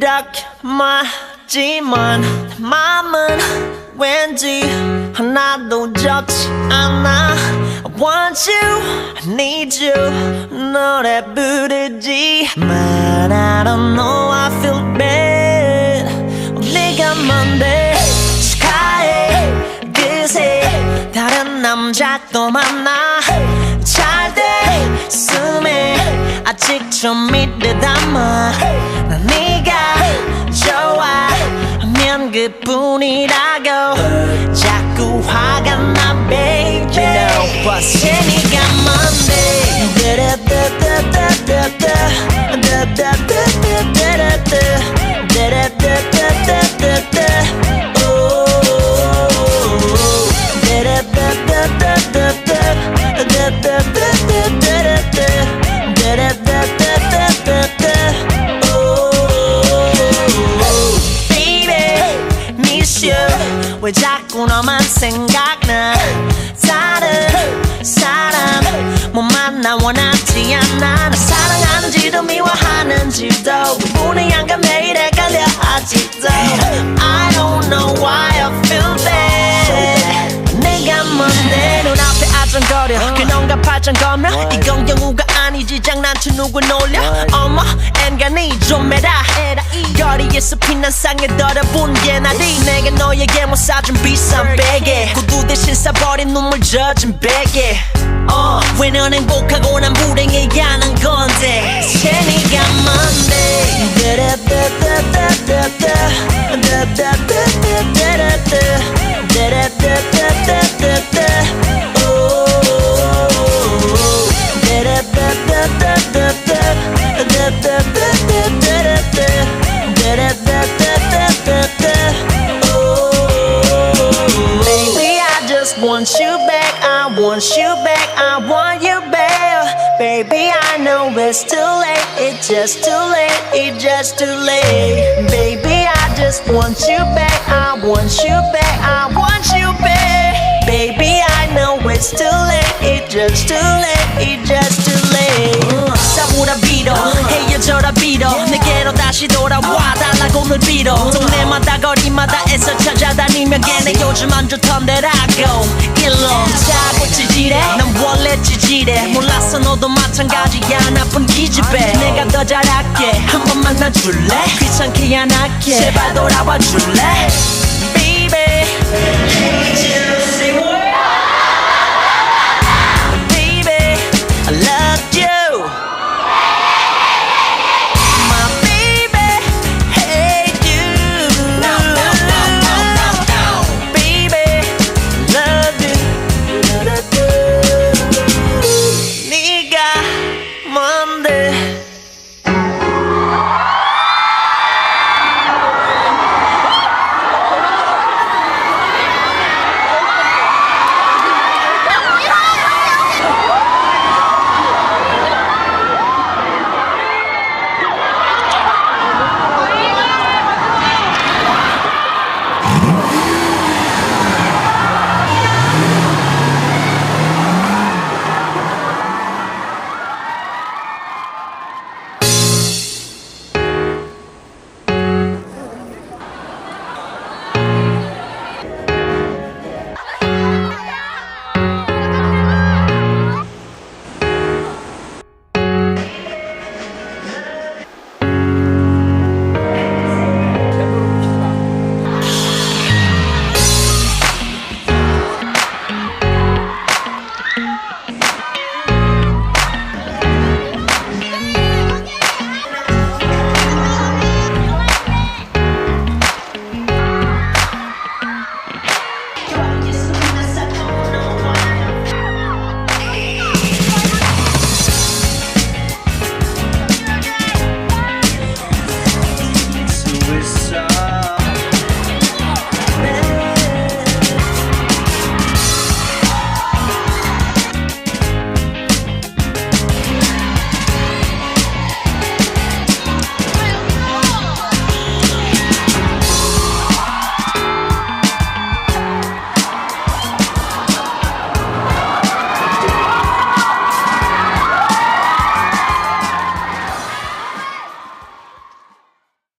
이렇게 맞지만 맘은 왠지 하나도 적지 않아. I want you, I need you 노래 부르지만 I don't know I feel bad. 네가 뭔데 축하해 그새 다른 남자 또 만나. 잘 됐음에 아직 좀 믿어 담아. 난 네가 좋아하면 그뿐이라고 자꾸 화가 나 baby. You know what's 네가 뭔데 왜 자꾸 너만 생각나. 다른 사람 못 만나 원하지 않아. 나 사랑하는지도 미워하는지도 구분이 안 가. 매일 헷갈려 아직도 I don't know why I feel bad. 내가 뭔데 눈앞에 아정거려 그놈과 팔짱 거며 이건 경우가 아니지 장난쳐 누구 놀려. 어머 엔간히 좀 해라. 거리에서 피난 상에 더러본 게 나디. 내가 너에게 못 사준 비싼 베개 구두 대신 싸버린 눈물 젖은 베개. 왜 넌 행복하고 난 불행해야 하는 건데. 네가 뭔데 Baby, I just want you back. I want you back. I want you back. Baby, I know it's too late. It's just too late. It's just too late. Baby, I just want you back. I want you back. I want you back. Baby, I know it's too late. It's just too late. It's just too late. 싸우라 빌어 헤어져라 빌어 내게로 다시 돌아와 달라고 늘 빌어. 동네마다 거리마다 애써 찾아다니며 걔네 요즘 안 좋던데라고 일로 자고 찌질해. 난 원래 찌질해. 몰랐어 너도 마찬가지야 나쁜 기집애. 내가 더 잘할게 한 번 만나줄래. 귀찮게 안 할게 제발 돌아와 줄래. Baby